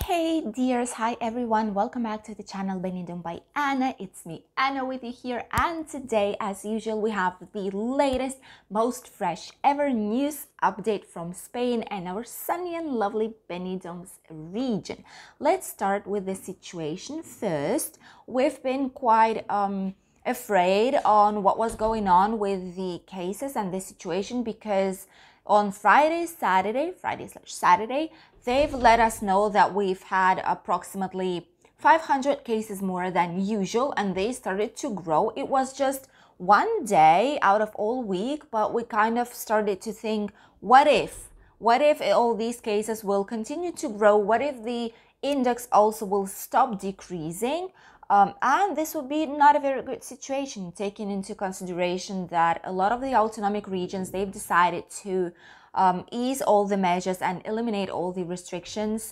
Hey dears, hi everyone, welcome back to the channel Benidorm by Anna. It's me, Anna, with you here, and today, as usual, we have the latest, most fresh ever news update from Spain and our sunny and lovely Benidorm's region. Let's start with the situation first. We've been quite afraid on what was going on with the cases and the situation because on Friday/Saturday, they've let us know that we've had approximately 500 cases more than usual, and they started to grow. It was just one day out of all week, but we kind of started to think, what if all these cases will continue to grow? What if the index also will stop decreasing? And this would be not a very good situation, taking into consideration that a lot of the autonomic regions, they've decided to ease all the measures and eliminate all the restrictions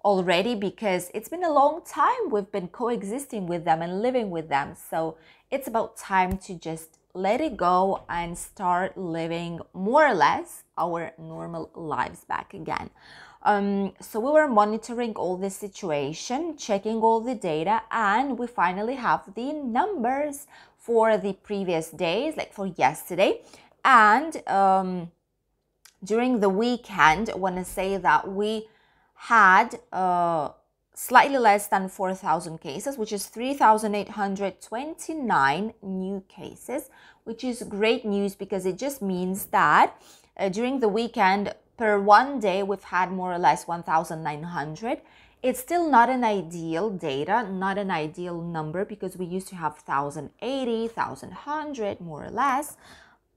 already, because it's been a long time we've been coexisting with them and living with them. So it's about time to just let it go and start living more or less our normal lives back again. So we were monitoring all this situation, checking all the data, and we finally have the numbers for the previous days, like for yesterday. And during the weekend, I want to say that we had slightly less than 4,000 cases, which is 3,829 new cases, which is great news because it just means that during the weekend, per one day, we've had more or less 1,900. It's still not an ideal data, not an ideal number, because we used to have 1,080, 1,100, more or less.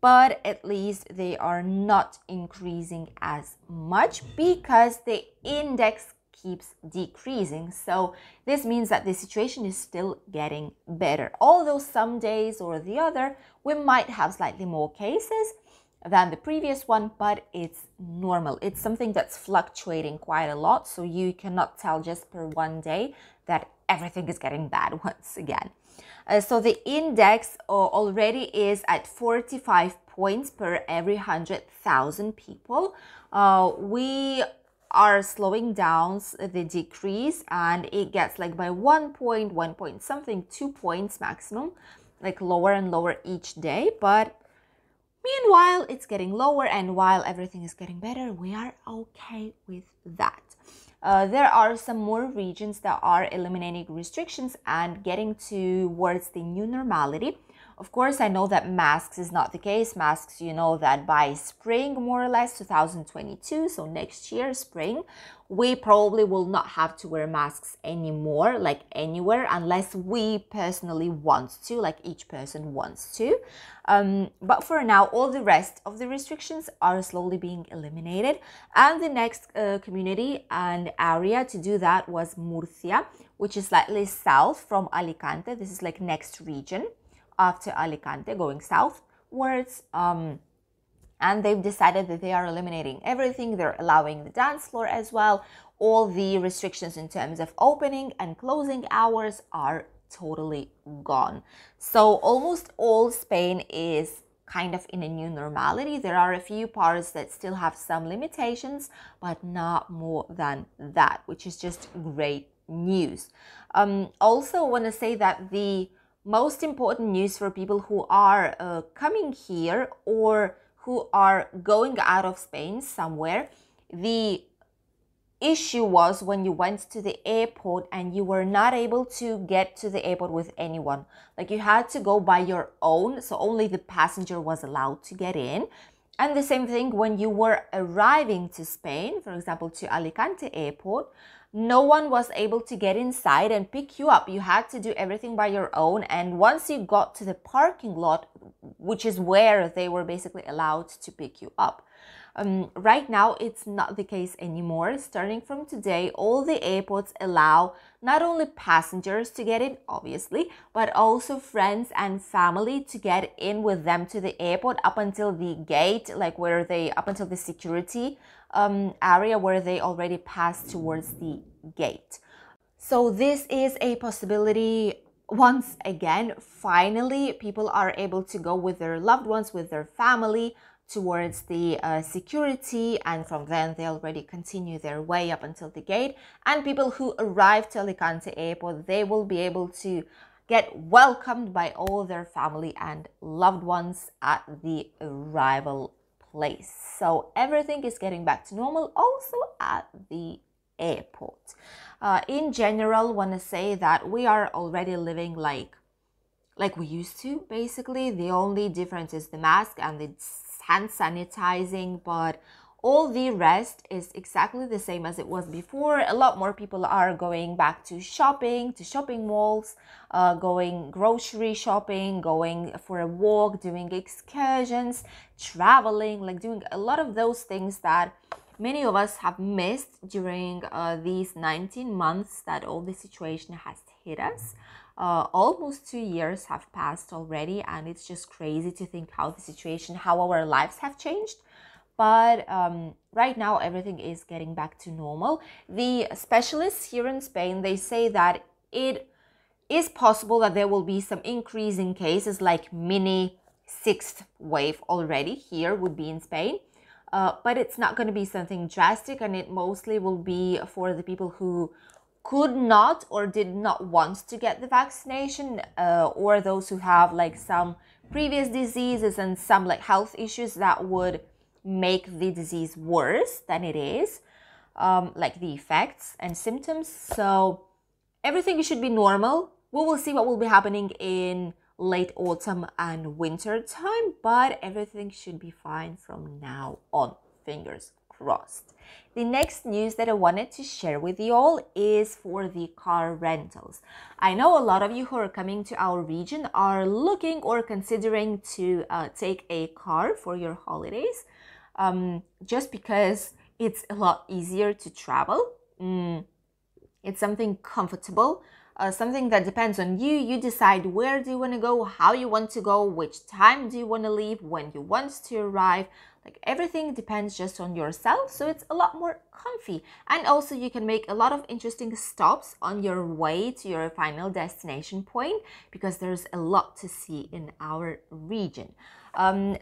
But at least they are not increasing as much because the index keeps decreasing. So this means that the situation is still getting better. Although some days or the other, we might have slightly more cases than the previous one, but it's normal. It's something that's fluctuating quite a lot, so you cannot tell just per one day that everything is getting bad once again. So the index already is at 45 points per every 100,000 people. We are slowing down the decrease, and it gets like by 1 point something, 2 points maximum, like lower and lower each day. But meanwhile, it's getting lower, and while everything is getting better, we are okay with that. There are some more regions that are eliminating restrictions and getting towards the new normality. Of course, I know that masks is not the case. Masks, you know that by spring, more or less, 2022, so next year, spring, we probably will not have to wear masks anymore, like anywhere, unless we personally want to, like each person wants to. But for now, all the rest of the restrictions are slowly being eliminated. And the next community and area to do that was Murcia, which is slightly south from Alicante. This is like next region after Alicante, going southwards. And they've decided that they are eliminating everything. They're allowing the dance floor as well. All the restrictions in terms of opening and closing hours are totally gone. So almost all Spain is kind of in a new normality. There are a few parts that still have some limitations, but not more than that, which is just great news. Also, I want to say that the most important news for people who are coming here or who are going out of Spain somewhere, the issue was when you went to the airport and you were not able to get to the airport with anyone. Like you had to go by your own, so only the passenger was allowed to get in. And the same thing when you were arriving to Spain, for example, to Alicante airport, no one was able to get inside and pick you up. You had to do everything by your own. And once you got to the parking lot, which is where they were basically allowed to pick you up. Right now, it's not the case anymore. Starting from today, all the airports allow not only passengers to get in, obviously, but also friends and family to get in with them to the airport up until the gate, like where they, up until the security area where they already passed towards the gate. So this is a possibility. Once again, finally, people are able to go with their loved ones, with their family, towards the security, and from then they already continue their way up until the gate. And people who arrive to Alicante airport, they will be able to get welcomed by all their family and loved ones at the arrival place. So everything is getting back to normal also at the airport. In general, want to say that we are already living like we used to. Basically, the only difference is the mask and the hand sanitizing, but all the rest is exactly the same as it was before. A lot more people are going back to shopping malls, going grocery shopping, going for a walk, doing excursions, traveling, like doing a lot of those things that many of us have missed during these 19 months that all the situation has hit us. Almost 2 years have passed already, and it's just crazy to think how our lives have changed. But right now, everything is getting back to normal. The specialists here in Spain, they say that it is possible that there will be some increase in cases, like mini sixth wave already here would be in Spain. But it's not going to be something drastic, and it mostly will be for the people who could not or did not want to get the vaccination, or those who have like some previous diseases and some like health issues that would make the disease worse than it is, like the effects and symptoms. So everything should be normal. We will see what will be happening in late autumn and winter time, but everything should be fine from now on. Fingers crossed. The next news that I wanted to share with you all is for the car rentals. I know a lot of you who are coming to our region are looking or considering to take a car for your holidays, just because it's a lot easier to travel. It's something comfortable, something that depends on you. You decide where do you want to go, how you want to go, which time do you want to leave, when you want to arrive. Like everything depends just on yourself, so it's a lot more comfy. And also you can make a lot of interesting stops on your way to your final destination point, because there's a lot to see in our region.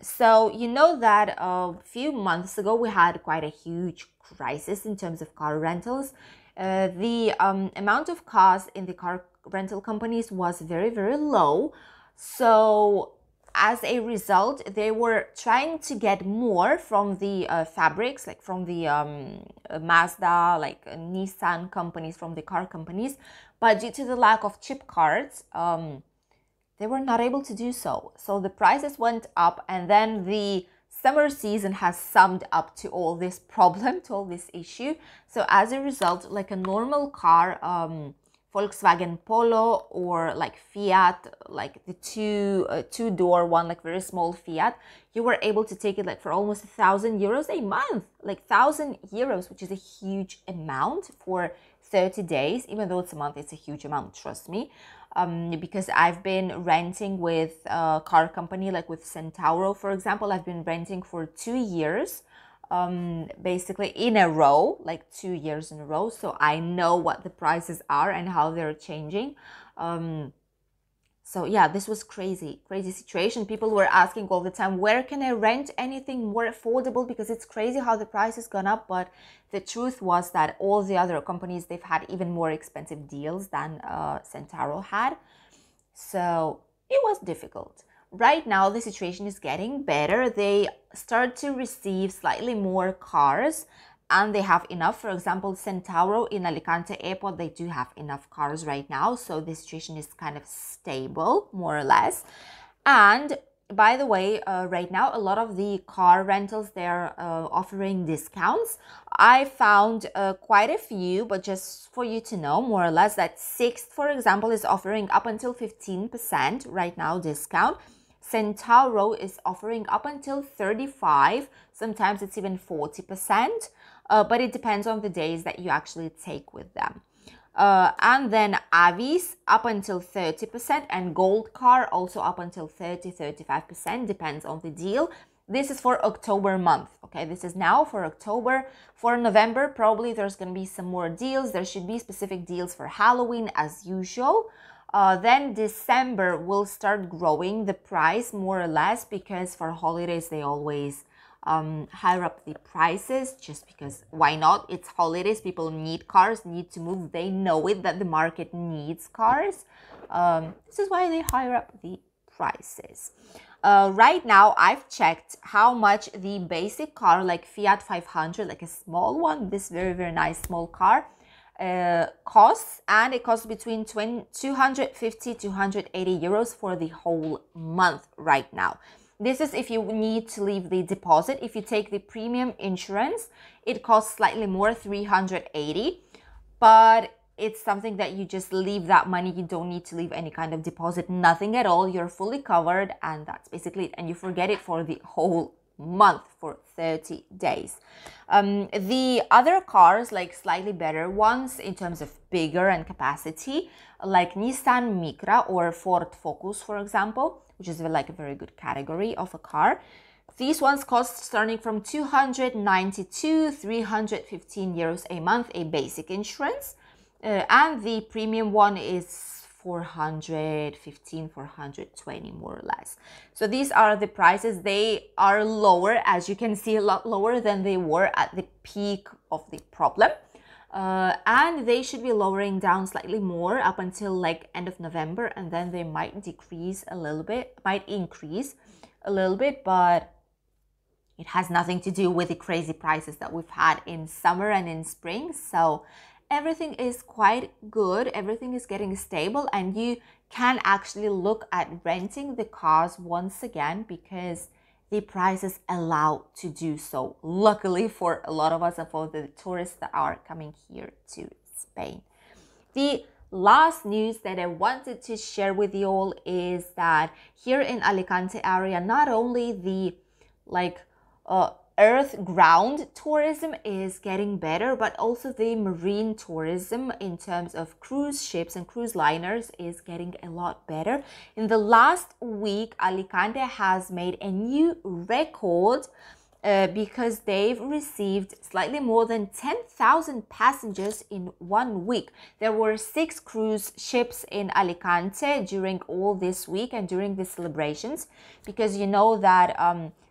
So you know that a few months ago we had quite a huge crisis in terms of car rentals. The amount of cars in the car rental companies was very, very low. So as a result, they were trying to get more from the fabrics, like from the Mazda, like Nissan companies, from the car companies. But due to the lack of chip cards, they were not able to do so. So the prices went up, and then the summer season has summed up to all this problem, to all this issue. So as a result, like a normal car, Volkswagen Polo or like Fiat, like the two-door one, like very small Fiat, you were able to take it like for almost 1,000 euros a month, like 1,000 euros, which is a huge amount for 30 days. Even though it's a month, it's a huge amount, trust me. Because I've been renting with a car company, like with Centauro, for example. I've been renting for 2 years, basically in a row, like 2 years in a row. So I know what the prices are and how they're changing. So yeah, this was crazy situation. People were asking all the time, where can I rent anything more affordable? Because it's crazy how the price has gone up. But the truth was that all the other companies, they've had even more expensive deals than Centauro had. So it was difficult. Right now, the situation is getting better. They start to receive slightly more cars, and they have enough. For example, Centauro in Alicante airport, they do have enough cars right now. So the situation is kind of stable, more or less. And by the way, right now, a lot of the car rentals, they're offering discounts. I found quite a few, but just for you to know, more or less, that Sixt, for example, is offering up until 15% right now discount. Centauro is offering up until 35%. Sometimes it's even 40%. But it depends on the days that you actually take with them. And then Avis up until 30%, and Gold Car also up until 30-35%, depends on the deal. This is for October month, okay? This is now for October. For November, probably there's going to be some more deals. There should be specific deals for Halloween as usual. Then December will start growing the price more or less, because for holidays they always higher up the prices, just because why not? It's holidays, people need cars, need to move, they know it that the market needs cars. This is why they higher up the prices. Right now I've checked how much the basic car like Fiat 500, like a small one, this very nice small car, costs, and it costs between 250 to 280 euros for the whole month right now. This is if you need to leave the deposit. If you take the premium insurance, it costs slightly more, 380, but it's something that you just leave that money. You don't need to leave any kind of deposit, nothing at all. You're fully covered, and that's basically it. And you forget it for the whole month, for 30 days. The other cars, like slightly better ones in terms of bigger and capacity, like Nissan Micra or Ford Focus, for example, which is like a very good category of a car. These ones cost starting from 292, 315 euros a month, a basic insurance. And the premium one is 415, 420 more or less. So these are the prices. They are lower, as you can see, a lot lower than they were at the peak of the problem. And they should be lowering down slightly more up until like end of November, and then they might decrease a little bit, might increase a little bit, but it has nothing to do with the crazy prices that we've had in summer and in spring. So everything is quite good, everything is getting stable, and you can actually look at renting the cars once again because the prices allow to do so, luckily for a lot of us and for the tourists that are coming here to Spain. The last news that I wanted to share with you all is that here in Alicante area, not only the earth ground tourism is getting better, but also the marine tourism in terms of cruise ships and cruise liners is getting a lot better. In the last week, Alicante has made a new record because they've received slightly more than 10,000 passengers in 1 week. There were 6 cruise ships in Alicante during all this week and during the celebrations, because you know that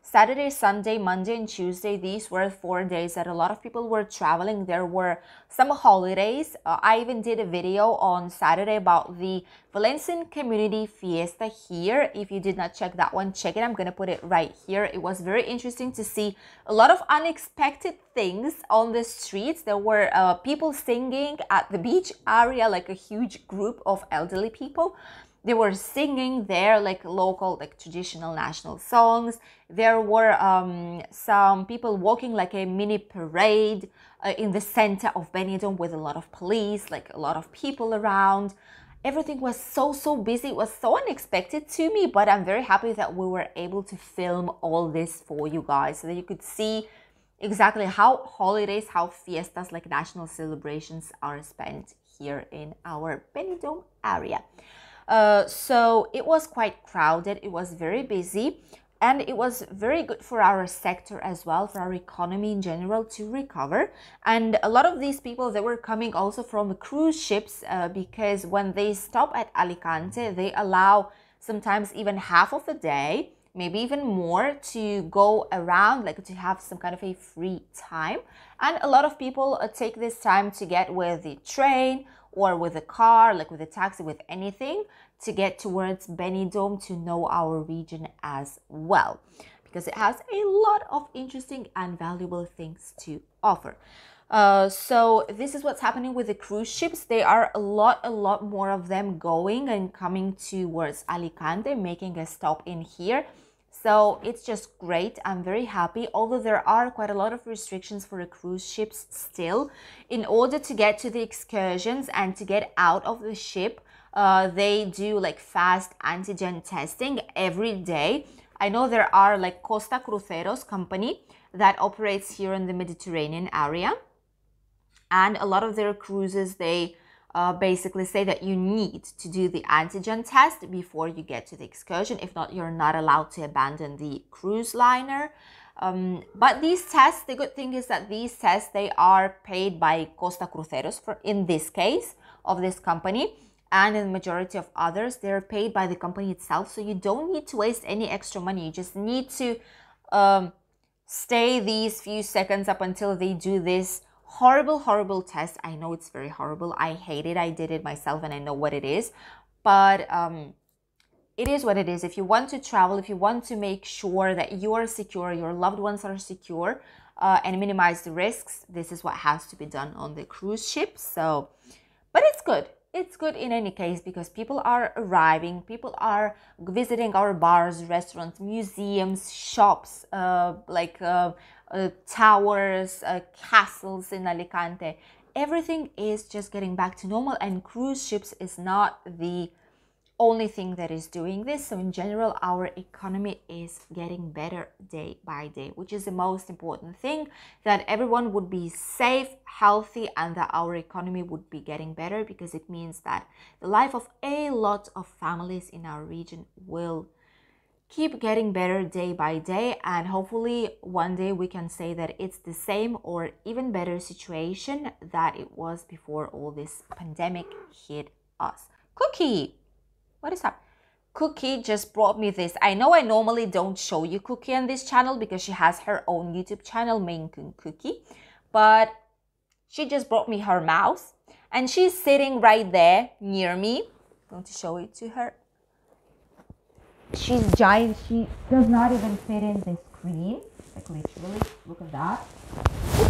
Saturday, Sunday, Monday, and Tuesday, these were 4 days that a lot of people were traveling. There were some holidays. I even did a video on Saturday about the Valencian Community Fiesta here. If you did not check that one, check it. I'm going to put it right here. It was very interesting to see a lot of unexpected things on the streets. There were people singing at the beach area, like a huge group of elderly people. They were singing there like local, like traditional national songs. There were some people walking like a mini parade in the center of Benidorm with a lot of police, like a lot of people around. Everything was so busy. It was so unexpected to me, but I'm very happy that we were able to film all this for you guys so that you could see exactly how holidays, how fiestas, like national celebrations are spent here in our Benidorm area. So it was quite crowded, it was very busy, and it was very good for our sector as well, for our economy in general to recover. And a lot of these people, they were coming also from cruise ships because when they stop at Alicante, they allow sometimes even half of the day, maybe even more, to go around, like to have some kind of a free time. And a lot of people take this time to get with the train or with a car, like with a taxi, with anything, to get towards Benidorm, to know our region as well, because it has a lot of interesting and valuable things to offer. So this is what's happening with the cruise ships. There are a lot more of them going and coming towards Alicante, making a stop in here. So it's just great. I'm very happy, although there are quite a lot of restrictions for the cruise ships still. In order to get to the excursions and to get out of the ship, they do like fast antigen testing every day. I know there are like Costa Cruceros company that operates here in the Mediterranean area. And a lot of their cruises, they basically say that you need to do the antigen test before you get to the excursion. If not, you're not allowed to abandon the cruise liner. But these tests, the good thing is that these tests, they are paid by Costa Cruceros, for in this case of this company, and in the majority of others, they're paid by the company itself. So you don't need to waste any extra money. You just need to stay these few seconds up until they do this horrible test. I know it's very horrible. I hate it. I did it myself and I know what it is. But it is what it is. If you want to travel, if you want to make sure that you are secure, your loved ones are secure, and minimize the risks, this is what has to be done on the cruise ship. So, but it's good. It's good in any case because people are arriving, people are visiting our bars, restaurants, museums, shops, towers, castles in Alicante. Everything is just getting back to normal, and cruise ships is not the only thing that is doing this. So in general, our economy is getting better day by day, which is the most important thing, that everyone would be safe, healthy, and that our economy would be getting better, because it means that the life of a lot of families in our region will keep getting better day by day, and hopefully one day we can say that it's the same or even better situation that it was before all this pandemic hit us. Cookie! What is up? Cookie just brought me this. I know I normally don't show you Cookie on this channel because she has her own YouTube channel, Main Coon Cookie. But she just brought me her mouse. And she's sitting right there near me. I'm going to show it to her. She's giant. She does not even fit in the screen. Like literally, look at that.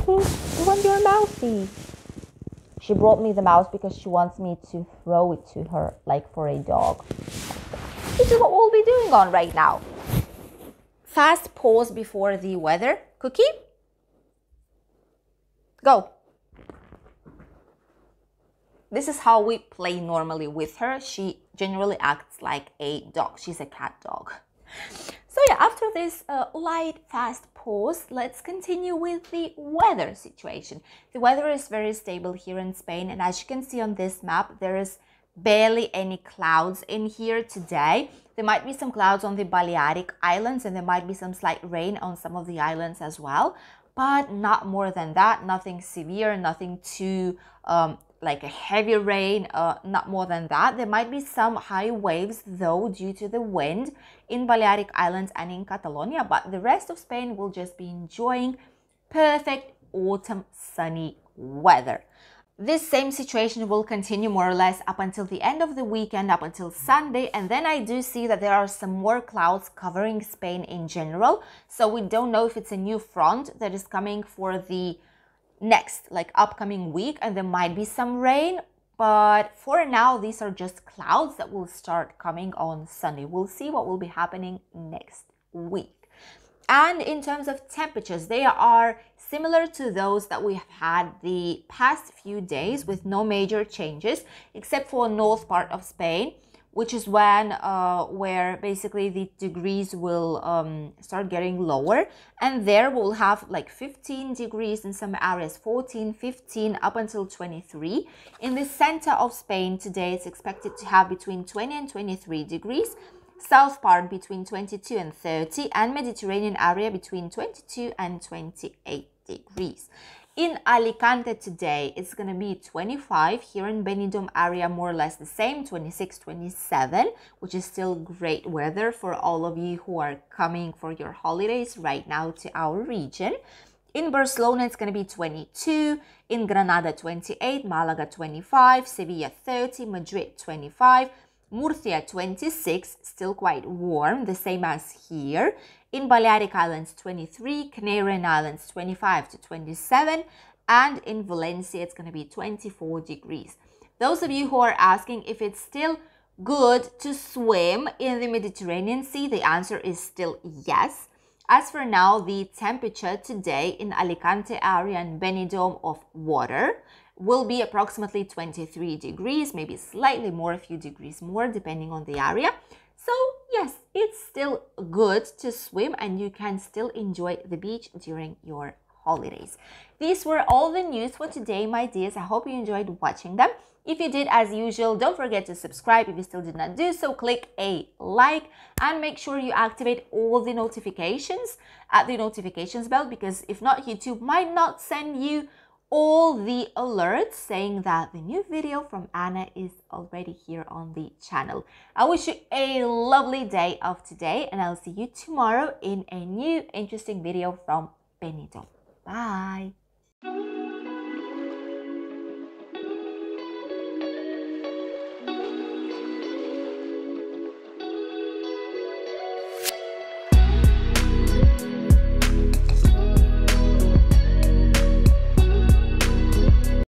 Cookie, you want your mousey? She brought me the mouse because she wants me to throw it to her like for a dog. This is what we'll be doing on right now. Fast pause before the weather. Cookie? Go. This is how we play normally with her. She generally acts like a dog. She's a cat dog. So yeah, after this light, fast pause, let's continue with the weather situation. The weather is very stable here in Spain, and as you can see on this map, there is barely any clouds in here today. There might be some clouds on the Balearic Islands, and there might be some slight rain on some of the islands as well, but not more than that. Nothing severe, nothing too like a heavy rain, not more than that. There might be some high waves though due to the wind in Balearic Islands and in Catalonia, but the rest of Spain will just be enjoying perfect autumn sunny weather. This same situation will continue more or less up until the end of the weekend, up until Sunday, and then I do see that there are some more clouds covering Spain in general, so we don't know if it's a new front that is coming for the next upcoming week, and there might be some rain, but for now these are just clouds that will start coming on Sunday. We'll see what will be happening next week. And in terms of temperatures, they are similar to those that we have had the past few days, with no major changes except for north part of Spain, which is when where basically the degrees will start getting lower, and there we'll have like 15 degrees in some areas, 14, 15, up until 23. In the center of Spain today, it's expected to have between 20 and 23 degrees, south part between 22 and 30, and Mediterranean area between 22 and 28 degrees. In Alicante today, it's going to be 25. Here in Benidorm area, more or less the same, 26, 27, which is still great weather for all of you who are coming for your holidays right now to our region. In Barcelona, it's going to be 22. In Granada, 28. Malaga, 25. Sevilla, 30. Madrid, 25. Murcia, 26. Still quite warm, the same as here. In Balearic Islands, 23, Canarian Islands, 25 to 27, and in Valencia, it's going to be 24 degrees. Those of you who are asking if it's still good to swim in the Mediterranean Sea, the answer is still yes. As for now, the temperature today in Alicante area and Benidorm of water will be approximately 23 degrees, maybe slightly more, a few degrees more, depending on the area. So yes, it's still good to swim and you can still enjoy the beach during your holidays. These were all the news for today, my dears. I hope you enjoyed watching them. If you did, as usual, don't forget to subscribe. If you still did not do so, click a like and make sure you activate all the notifications at the notifications bell, because if not, YouTube might not send you all the alerts saying that the new video from Anna is already here on the channel. I wish you a lovely day of today, and I'll see you tomorrow in a new interesting video from Benidorm. Bye!